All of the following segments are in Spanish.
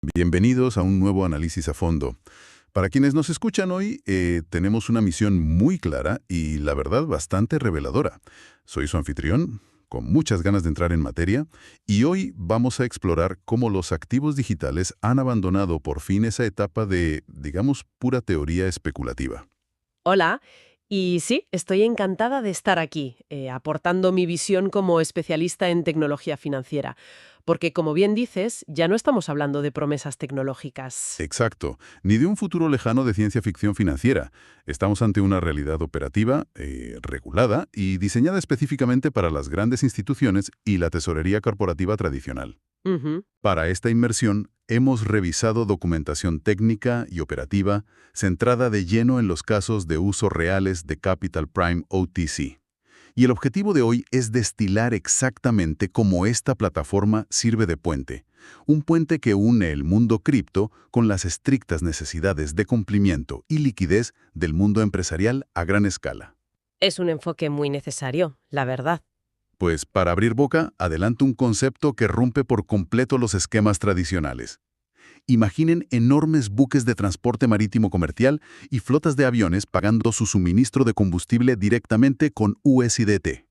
Bienvenidos a un nuevo análisis a fondo. Para quienes nos escuchan hoy, tenemos una misión muy clara y, la verdad, bastante reveladora. Soy su anfitrión, con muchas ganas de entrar en materia, y hoy vamos a explorar cómo los activos digitales han abandonado por fin esa etapa de, digamos, pura teoría especulativa. Hola, y sí, estoy encantada de estar aquí, aportando mi visión como especialista en tecnología financiera, porque como bien dices, ya no estamos hablando de promesas tecnológicas. Exacto, ni de un futuro lejano de ciencia ficción financiera. Estamos ante una realidad operativa, regulada y diseñada específicamente para las grandes instituciones y la tesorería corporativa tradicional. Ujú. Para esta inmersión, hemos revisado documentación técnica y operativa centrada de lleno en los casos de uso reales de Capital Prime OTC. Y el objetivo de hoy es destilar exactamente cómo esta plataforma sirve de puente. Un puente que une el mundo cripto con las estrictas necesidades de cumplimiento y liquidez del mundo empresarial a gran escala. Es un enfoque muy necesario, la verdad. Pues para abrir boca, adelanto un concepto que rompe por completo los esquemas tradicionales. Imaginen enormes buques de transporte marítimo comercial y flotas de aviones pagando su suministro de combustible directamente con USDT.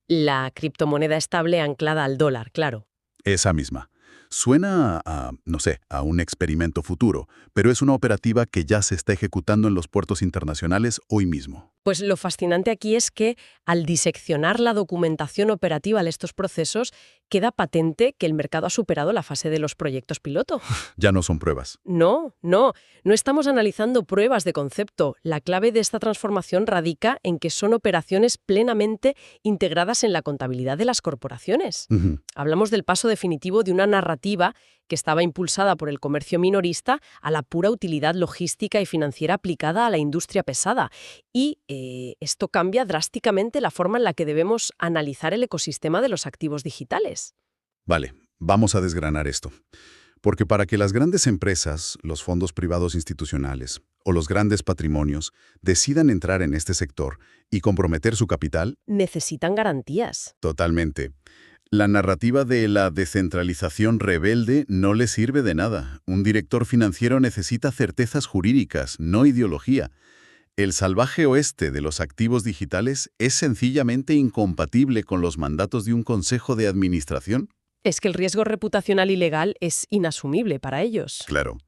La criptomoneda estable anclada al dólar, claro. Esa misma. Suena a, no sé, a un experimento futuro, pero es una operativa que ya se está ejecutando en los puertos internacionales hoy mismo. Pues lo fascinante aquí es que, al diseccionar la documentación operativa de estos procesos, queda patente que el mercado ha superado la fase de los proyectos piloto. Ya no son pruebas. No estamos analizando pruebas de concepto. La clave de esta transformación radica en que son operaciones plenamente integradas en la contabilidad de las corporaciones. Ujú. Hablamos del paso definitivo de una narrativa que estaba impulsada por el comercio minorista a la pura utilidad logística y financiera aplicada a la industria pesada. Y esto cambia drásticamente la forma en la que debemos analizar el ecosistema de los activos digitales. Vale, vamos a desgranar esto. Porque para que las grandes empresas, los fondos privados institucionales o los grandes patrimonios decidan entrar en este sector y comprometer su capital, Necesitan garantías. totalmente. La narrativa de la descentralización rebelde no le sirve de nada. Un director financiero necesita certezas jurídicas, no ideología. El salvaje oeste de los activos digitales es sencillamente incompatible con los mandatos de un consejo de administración. Es que el riesgo reputacional y legal es inasumible para ellos. Claro.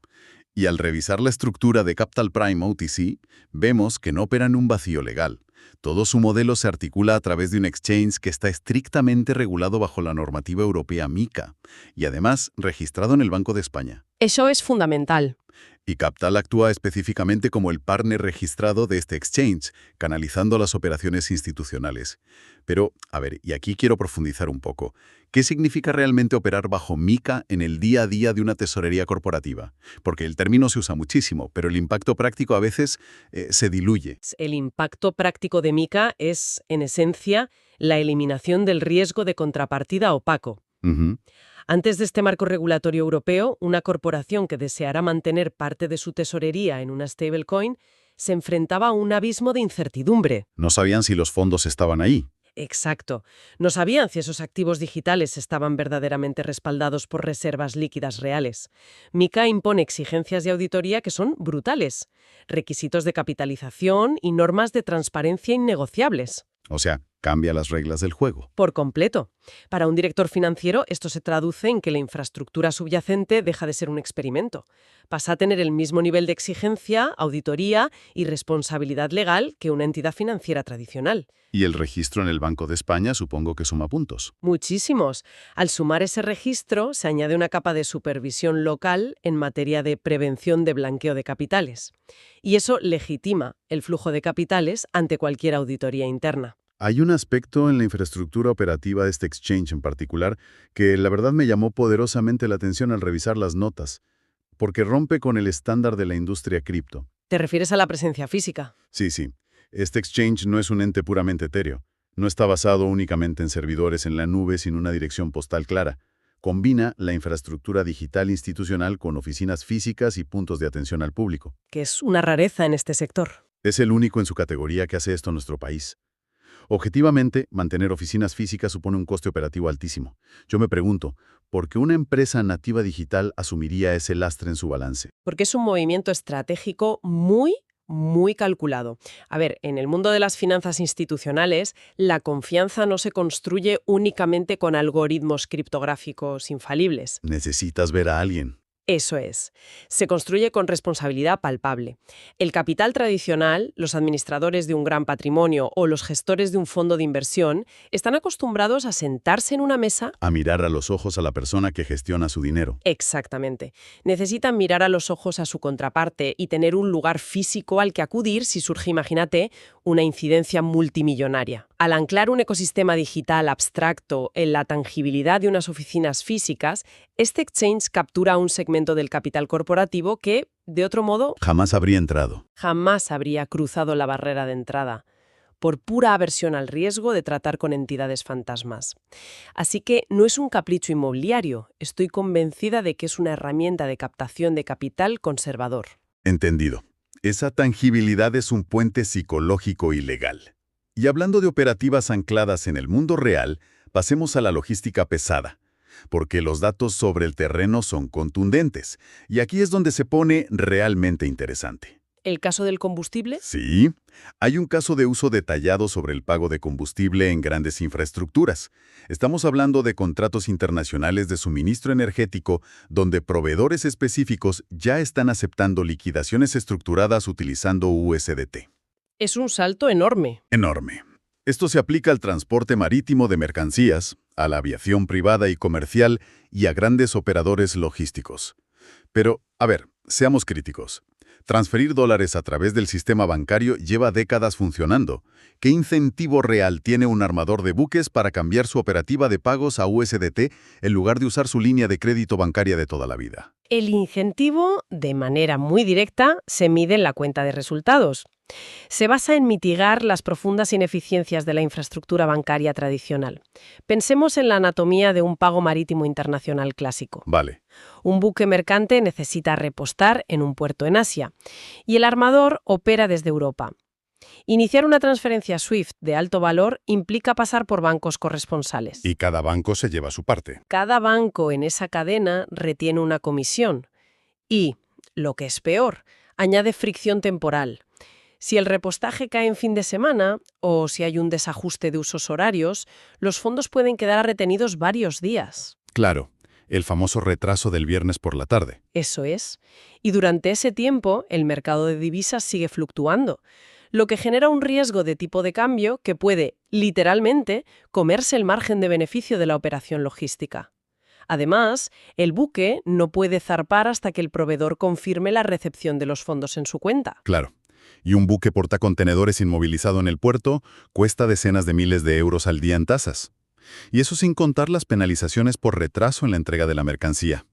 Y al revisar la estructura de Capital Prime OTC, vemos que no opera en un vacío legal. Todo su modelo se articula a través de un exchange que está estrictamente regulado bajo la normativa europea MiCA y además registrado en el Banco de España. Eso es fundamental. Y Capital actúa específicamente como el partner registrado de este exchange, canalizando las operaciones institucionales. Pero, a ver, y aquí quiero profundizar un poco. ¿Qué significa realmente operar bajo MiCA en el día a día de una tesorería corporativa? Porque el término se usa muchísimo, pero el impacto práctico a veces se diluye. El impacto práctico de MiCA es, en esencia, la eliminación del riesgo de contrapartida opaco. Ujú. Antes de este marco regulatorio europeo, una corporación que deseara mantener parte de su tesorería en una stablecoin se enfrentaba a un abismo de incertidumbre. No sabían si los fondos estaban ahí. Exacto. No sabían si esos activos digitales estaban verdaderamente respaldados por reservas líquidas reales. MiCA impone exigencias de auditoría que son brutales, requisitos de capitalización y normas de transparencia innegociables. O sea, cambia las reglas del juego. Por completo. Para un director financiero, esto se traduce en que la infraestructura subyacente deja de ser un experimento. Pasa a tener el mismo nivel de exigencia, auditoría y responsabilidad legal que una entidad financiera tradicional. Y el registro en el Banco de España supongo que suma puntos. Muchísimos. Al sumar ese registro, se añade una capa de supervisión local en materia de prevención de blanqueo de capitales. Y eso legitima el flujo de capitales ante cualquier auditoría interna. Hay un aspecto en la infraestructura operativa de este exchange en particular que la verdad me llamó poderosamente la atención al revisar las notas, porque rompe con el estándar de la industria cripto. ¿Te refieres a la presencia física? Sí. Este exchange no es un ente puramente etéreo. No está basado únicamente en servidores en la nube sin una dirección postal clara. Combina la infraestructura digital institucional con oficinas físicas y puntos de atención al público. Que es una rareza en este sector. Es el único en su categoría que hace esto en nuestro país. Objetivamente, mantener oficinas físicas supone un coste operativo altísimo. Yo me pregunto, ¿por qué una empresa nativa digital asumiría ese lastre en su balance? Porque es un movimiento estratégico muy calculado. A ver, en el mundo de las finanzas institucionales, la confianza no se construye únicamente con algoritmos criptográficos infalibles. Necesitas ver a alguien. Eso es. Se construye con responsabilidad palpable. El capital tradicional, los administradores de un gran patrimonio o los gestores de un fondo de inversión están acostumbrados a sentarse en una mesa. A mirar a los ojos a la persona que gestiona su dinero. Exactamente. Necesitan mirar a los ojos a su contraparte y tener un lugar físico al que acudir si surge, imagínate, una incidencia multimillonaria. Al anclar un ecosistema digital abstracto en la tangibilidad de unas oficinas físicas, este exchange captura un segmento del capital corporativo que, de otro modo, Jamás habría entrado. jamás habría cruzado la barrera de entrada, por pura aversión al riesgo de tratar con entidades fantasmas. Así que no es un capricho inmobiliario, estoy convencida de que es una herramienta de captación de capital conservador. Entendido. Esa tangibilidad es un puente psicológico y legal. Y hablando de operativas ancladas en el mundo real, pasemos a la logística pesada, porque los datos sobre el terreno son contundentes, y aquí es donde se pone realmente interesante. ¿El caso del combustible? Sí, hay un caso de uso detallado sobre el pago de combustible en grandes infraestructuras. Estamos hablando de contratos internacionales de suministro energético donde proveedores específicos ya están aceptando liquidaciones estructuradas utilizando USDT. Es un salto enorme. Enorme. Esto se aplica al transporte marítimo de mercancías, a la aviación privada y comercial y a grandes operadores logísticos. Pero, a ver, seamos críticos. Transferir dólares a través del sistema bancario lleva décadas funcionando. ¿Qué incentivo real tiene un armador de buques para cambiar su operativa de pagos a USDT en lugar de usar su línea de crédito bancaria de toda la vida? El incentivo, de manera muy directa, se mide en la cuenta de resultados. Se basa en mitigar las profundas ineficiencias de la infraestructura bancaria tradicional. Pensemos en la anatomía de un pago marítimo internacional clásico. Vale. Un buque mercante necesita repostar en un puerto en Asia y el armador opera desde Europa. Iniciar una transferencia SWIFT de alto valor implica pasar por bancos corresponsales. Y cada banco se lleva su parte. Cada banco en esa cadena retiene una comisión y, lo que es peor, añade fricción temporal. Si el repostaje cae en fin de semana o si hay un desajuste de usos horarios, los fondos pueden quedar retenidos varios días. Claro, el famoso retraso del viernes por la tarde. Eso es. Y durante ese tiempo, el mercado de divisas sigue fluctuando, lo que genera un riesgo de tipo de cambio que puede, literalmente, comerse el margen de beneficio de la operación logística. Además, el buque no puede zarpar hasta que el proveedor confirme la recepción de los fondos en su cuenta. Claro. Y un buque portacontenedores inmovilizado en el puerto cuesta decenas de miles de euros al día en tasas. Y eso sin contar las penalizaciones por retraso en la entrega de la mercancía.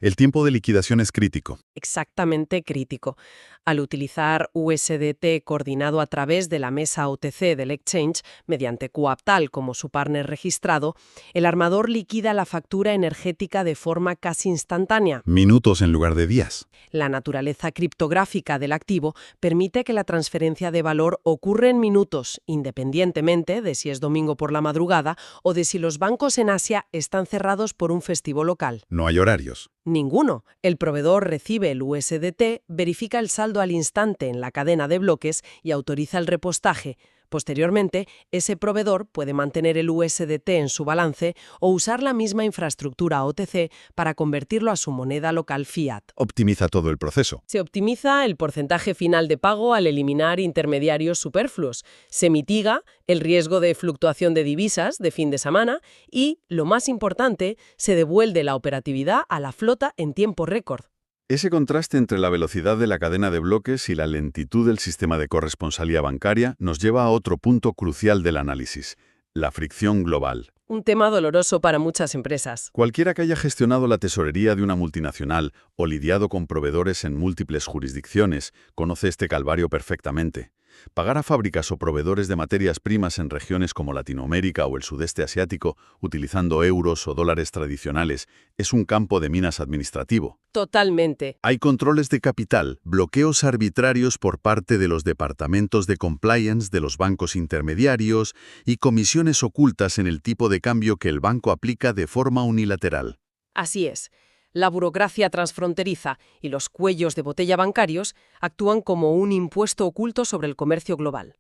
El tiempo de liquidación es crítico. Exactamente crítico. Al utilizar USDT coordinado a través de la mesa OTC del exchange, mediante Coaptal como su partner registrado, el armador liquida la factura energética de forma casi instantánea. Minutos en lugar de días. La naturaleza criptográfica del activo permite que la transferencia de valor ocurra en minutos, independientemente de si es domingo por la madrugada o de si los bancos en Asia están cerrados por un festivo local. No hay horarios. Ninguno. El proveedor recibe el USDT, verifica el saldo al instante en la cadena de bloques y autoriza el repostaje. Posteriormente, ese proveedor puede mantener el USDT en su balance o usar la misma infraestructura OTC para convertirlo a su moneda local fiat. Optimiza todo el proceso. Se optimiza el porcentaje final de pago al eliminar intermediarios superfluos. Se mitiga el riesgo de fluctuación de divisas de fin de semana y, lo más importante, se devuelve la operatividad a la flota en tiempo récord. Ese contraste entre la velocidad de la cadena de bloques y la lentitud del sistema de corresponsalía bancaria nos lleva a otro punto crucial del análisis, la fricción global. Un tema doloroso para muchas empresas. Cualquiera que haya gestionado la tesorería de una multinacional o lidiado con proveedores en múltiples jurisdicciones conoce este calvario perfectamente. Pagar a fábricas o proveedores de materias primas en regiones como Latinoamérica o el sudeste asiático, utilizando euros o dólares tradicionales, es un campo de minas administrativo. Totalmente. Hay controles de capital, bloqueos arbitrarios por parte de los departamentos de compliance de los bancos intermediarios y comisiones ocultas en el tipo de cambio que el banco aplica de forma unilateral. Así es. La burocracia transfronteriza y los cuellos de botella bancarios actúan como un impuesto oculto sobre el comercio global.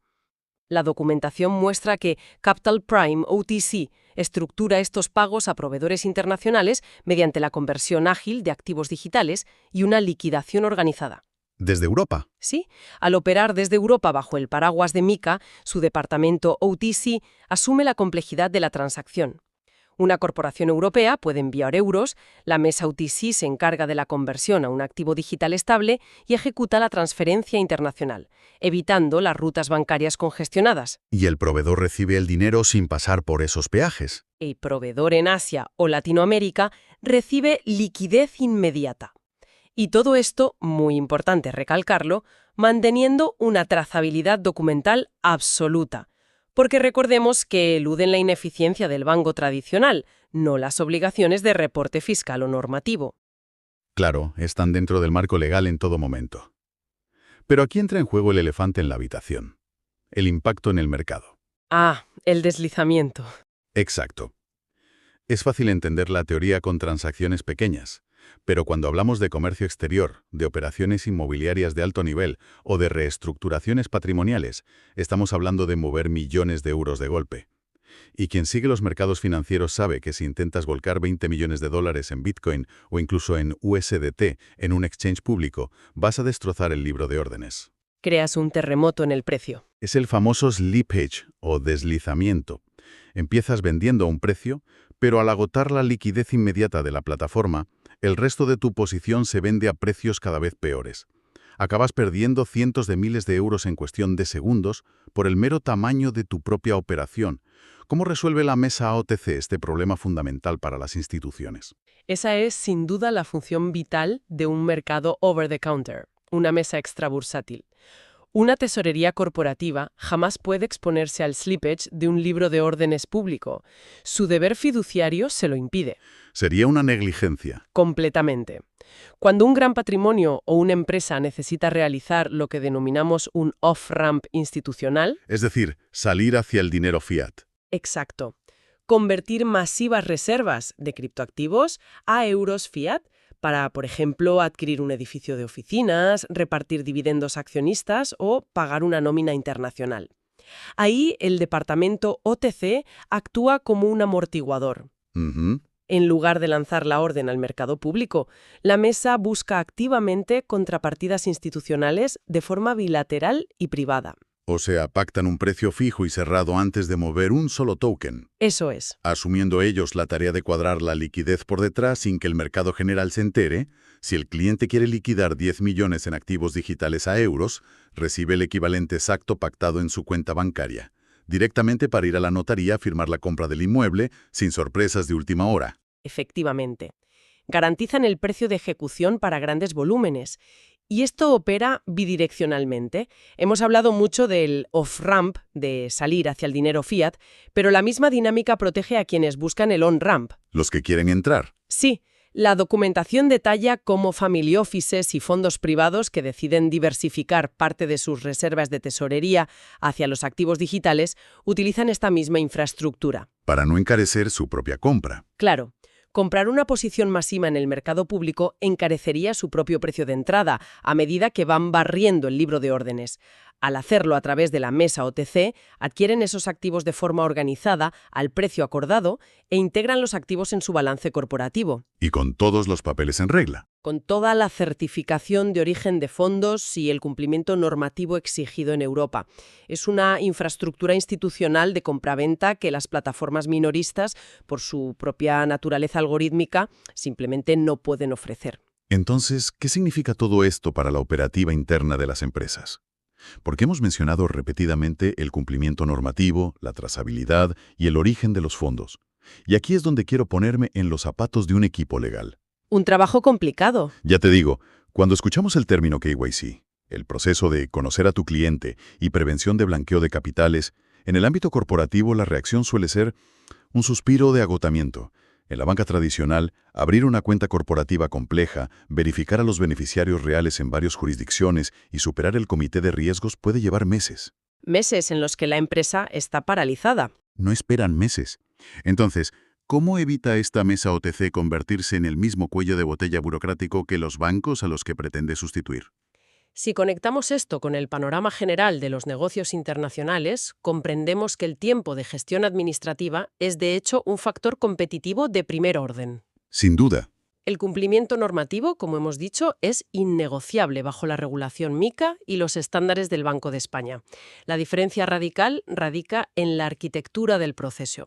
La documentación muestra que Capital Prime OTC estructura estos pagos a proveedores internacionales mediante la conversión ágil de activos digitales y una liquidación organizada. ¿Desde Europa? Sí, al operar desde Europa bajo el paraguas de MiCA, su departamento OTC asume la complejidad de la transacción. Una corporación europea puede enviar euros, la mesa OTC se encarga de la conversión a un activo digital estable y ejecuta la transferencia internacional, evitando las rutas bancarias congestionadas. Y el proveedor recibe el dinero sin pasar por esos peajes. El proveedor en Asia o Latinoamérica recibe liquidez inmediata. Y todo esto, muy importante recalcarlo, manteniendo una trazabilidad documental absoluta. Porque recordemos que eluden la ineficiencia del banco tradicional, no las obligaciones de reporte fiscal o normativo. Claro, están dentro del marco legal en todo momento. Pero aquí entra en juego el elefante en la habitación. El impacto en el mercado. Ah, el deslizamiento. Exacto. Es fácil entender la teoría con transacciones pequeñas, pero cuando hablamos de comercio exterior, de operaciones inmobiliarias de alto nivel o de reestructuraciones patrimoniales, estamos hablando de mover millones de euros de golpe. Y quien sigue los mercados financieros sabe que si intentas volcar 20 millones de dólares en Bitcoin o incluso en USDT en un exchange público, vas a destrozar el libro de órdenes. Creas un terremoto en el precio. Es el famoso slippage o deslizamiento. Empiezas vendiendo a un precio, pero al agotar la liquidez inmediata de la plataforma, el resto de tu posición se vende a precios cada vez peores. Acabas perdiendo cientos de miles de euros en cuestión de segundos por el mero tamaño de tu propia operación. ¿Cómo resuelve la mesa OTC este problema fundamental para las instituciones? Esa es, sin duda, la función vital de un mercado over-the-counter, una mesa extrabursátil. Una tesorería corporativa jamás puede exponerse al slippage de un libro de órdenes público. Su deber fiduciario se lo impide. Sería una negligencia. Completamente. Cuando un gran patrimonio o una empresa necesita realizar lo que denominamos un off-ramp institucional, Es decir, salir hacia el dinero fiat. exacto, convertir masivas reservas de criptoactivos a euros fiat para, por ejemplo, adquirir un edificio de oficinas, repartir dividendos a accionistas o pagar una nómina internacional. Ahí el departamento OTC actúa como un amortiguador. Ujú. En lugar de lanzar la orden al mercado público, la mesa busca activamente contrapartidas institucionales de forma bilateral y privada. O sea, pactan un precio fijo y cerrado antes de mover un solo token, Eso es. asumiendo ellos la tarea de cuadrar la liquidez por detrás sin que el mercado general se entere. Si el cliente quiere liquidar 10 millones en activos digitales a euros, recibe el equivalente exacto pactado en su cuenta bancaria, directamente para ir a la notaría a firmar la compra del inmueble, sin sorpresas de última hora. Efectivamente. Garantizan el precio de ejecución para grandes volúmenes. Y esto opera bidireccionalmente. Hemos hablado mucho del off-ramp, de salir hacia el dinero fiat, pero la misma dinámica protege a quienes buscan el on-ramp. Los que quieren entrar. Sí, la documentación detalla cómo family offices y fondos privados que deciden diversificar parte de sus reservas de tesorería hacia los activos digitales utilizan esta misma infraestructura. Para no encarecer su propia compra. Claro, comprar una posición masiva en el mercado público encarecería su propio precio de entrada a medida que van barriendo el libro de órdenes. Al hacerlo a través de la mesa OTC, adquieren esos activos de forma organizada al precio acordado e integran los activos en su balance corporativo, Y con todos los papeles en regla. con toda la certificación de origen de fondos y el cumplimiento normativo exigido en Europa. Es una infraestructura institucional de compraventa que las plataformas minoristas, por su propia naturaleza algorítmica, simplemente no pueden ofrecer. Entonces, ¿qué significa todo esto para la operativa interna de las empresas? Porque hemos mencionado repetidamente el cumplimiento normativo, la trazabilidad y el origen de los fondos. Y aquí es donde quiero ponerme en los zapatos de un equipo legal. Un trabajo complicado. Ya te digo, cuando escuchamos el término KYC, El proceso de conocer a tu cliente y prevención de blanqueo de capitales, en el ámbito corporativo la reacción suele ser un suspiro de agotamiento. En la banca tradicional, abrir una cuenta corporativa compleja, verificar a los beneficiarios reales en varias jurisdicciones y superar el comité de riesgos puede llevar meses. Meses en los que la empresa está paralizada. No esperan meses. Entonces, ¿cómo evita esta mesa OTC convertirse en el mismo cuello de botella burocrático que los bancos a los que pretende sustituir? Si conectamos esto con el panorama general de los negocios internacionales, comprendemos que el tiempo de gestión administrativa es de hecho un factor competitivo de primer orden. Sin duda. El cumplimiento normativo, como hemos dicho, es innegociable bajo la regulación MiCA y los estándares del Banco de España. La diferencia radical radica en la arquitectura del proceso.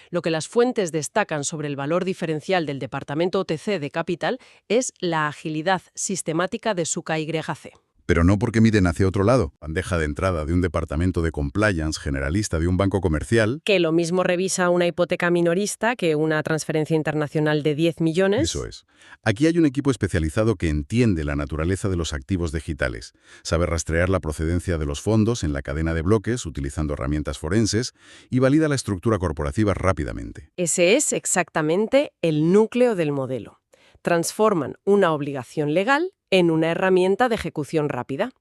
Lo que las fuentes destacan sobre el valor diferencial del Departamento OTC de Capital es la agilidad sistemática de su KYC. Pero no porque miren hacia otro lado. Bandeja de entrada de un departamento de compliance generalista de un banco comercial. Que lo mismo revisa una hipoteca minorista que una transferencia internacional de 10 millones. Eso es. Aquí hay un equipo especializado que entiende la naturaleza de los activos digitales, sabe rastrear la procedencia de los fondos en la cadena de bloques utilizando herramientas forenses y valida la estructura corporativa rápidamente. Ese es exactamente el núcleo del modelo. Transforman una obligación legal en una herramienta de ejecución rápida.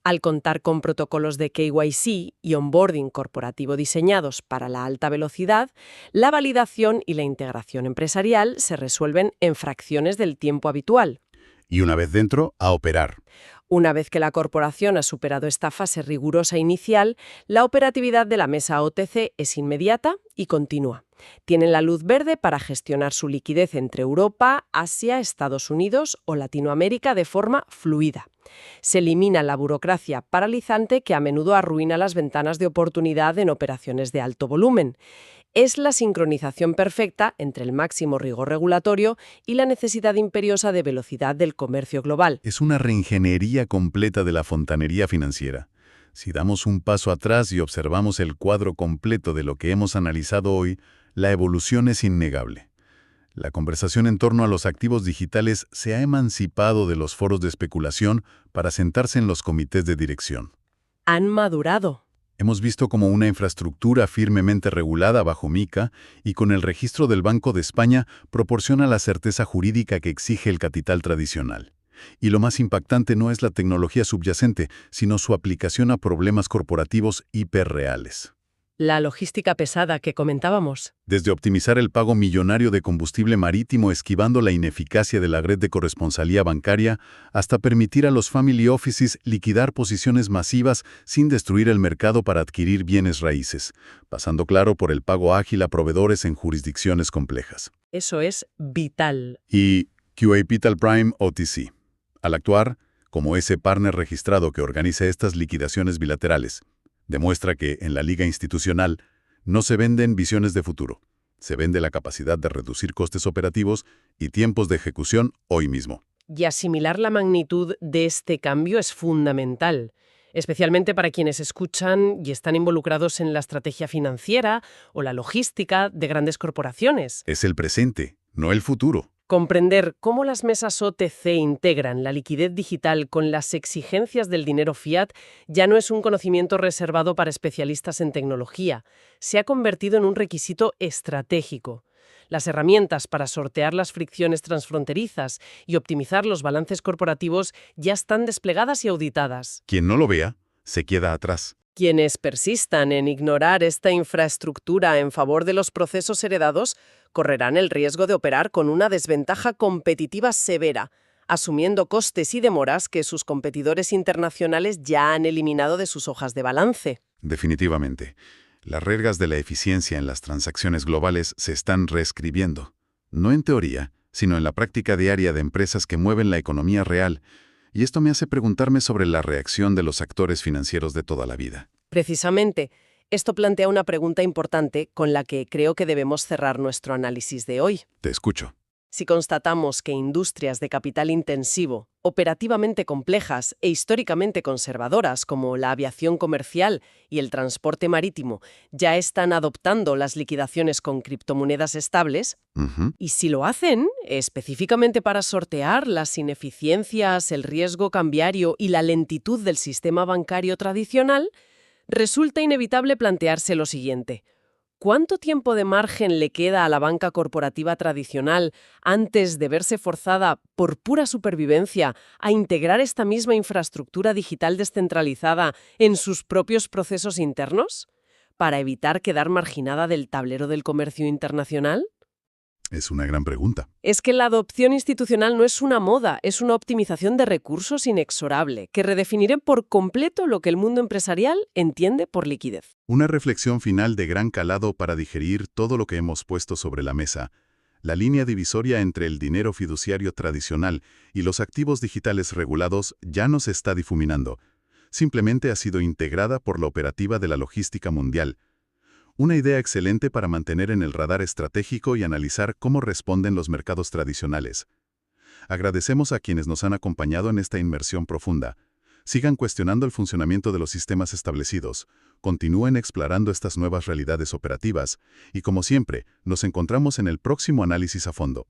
Al contar con protocolos de KYC y onboarding corporativo diseñados para la alta velocidad, la validación y la integración empresarial se resuelven en fracciones del tiempo habitual. Y una vez dentro, a operar. Una vez que la corporación ha superado esta fase rigurosa inicial, la operatividad de la mesa OTC es inmediata y continua. Tienen la luz verde para gestionar su liquidez entre Europa, Asia, Estados Unidos o Latinoamérica de forma fluida. Se elimina la burocracia paralizante que a menudo arruina las ventanas de oportunidad en operaciones de alto volumen. Es la sincronización perfecta entre el máximo rigor regulatorio y la necesidad imperiosa de velocidad del comercio global. Es una reingeniería completa de la fontanería financiera. Si damos un paso atrás y observamos el cuadro completo de lo que hemos analizado hoy, la evolución es innegable. La conversación en torno a los activos digitales se ha emancipado de los foros de especulación para sentarse en los comités de dirección. Han madurado. Hemos visto como una infraestructura firmemente regulada bajo MiCA y con el registro del Banco de España proporciona la certeza jurídica que exige el capital tradicional. Y lo más impactante no es la tecnología subyacente, sino su aplicación a problemas corporativos hiperreales. La logística pesada que comentábamos. Desde optimizar el pago millonario de combustible marítimo esquivando la ineficacia de la red de corresponsalía bancaria, hasta permitir a los family offices liquidar posiciones masivas sin destruir el mercado para adquirir bienes raíces, pasando claro por el pago ágil a proveedores en jurisdicciones complejas. Eso es vital. Y Capital Prime OTC. Al actuar como ese partner registrado que organiza estas liquidaciones bilaterales, demuestra que, en la liga institucional, no se venden visiones de futuro. Se vende la capacidad de reducir costes operativos y tiempos de ejecución hoy mismo. Y asimilar la magnitud de este cambio es fundamental, especialmente para quienes escuchan y están involucrados en la estrategia financiera o la logística de grandes corporaciones. Es el presente, no el futuro. Comprender cómo las mesas OTC integran la liquidez digital con las exigencias del dinero fiat ya no es un conocimiento reservado para especialistas en tecnología. Se ha convertido en un requisito estratégico. Las herramientas para sortear las fricciones transfronterizas y optimizar los balances corporativos ya están desplegadas y auditadas. Quien no lo vea, se queda atrás. Quienes persistan en ignorar esta infraestructura en favor de los procesos heredados correrán el riesgo de operar con una desventaja competitiva severa, asumiendo costes y demoras que sus competidores internacionales ya han eliminado de sus hojas de balance. Definitivamente. Las reglas de la eficiencia en las transacciones globales se están reescribiendo. No en teoría, sino en la práctica diaria de empresas que mueven la economía real. Y esto me hace preguntarme sobre la reacción de los actores financieros de toda la vida. Precisamente, esto plantea una pregunta importante con la que creo que debemos cerrar nuestro análisis de hoy. Te escucho. Si constatamos que industrias de capital intensivo operativamente complejas e históricamente conservadoras, como la aviación comercial y el transporte marítimo, ya están adoptando las liquidaciones con criptomonedas estables, Ujú. y si lo hacen, específicamente para sortear las ineficiencias, el riesgo cambiario y la lentitud del sistema bancario tradicional, resulta inevitable plantearse lo siguiente. ¿Cuánto tiempo de margen le queda a la banca corporativa tradicional antes de verse forzada, por pura supervivencia, a integrar esta misma infraestructura digital descentralizada en sus propios procesos internos? ¿Para evitar quedar marginada del tablero del comercio internacional? Es una gran pregunta. Es que la adopción institucional no es una moda, es una optimización de recursos inexorable, que redefinirá por completo lo que el mundo empresarial entiende por liquidez. Una reflexión final de gran calado para digerir todo lo que hemos puesto sobre la mesa. La línea divisoria entre el dinero fiduciario tradicional y los activos digitales regulados ya no se está difuminando. Simplemente ha sido integrada por la operativa de la logística mundial. Una idea excelente para mantener en el radar estratégico y analizar cómo responden los mercados tradicionales. Agradecemos a quienes nos han acompañado en esta inmersión profunda. Sigan cuestionando el funcionamiento de los sistemas establecidos, continúen explorando estas nuevas realidades operativas y, como siempre, nos encontramos en el próximo análisis a fondo.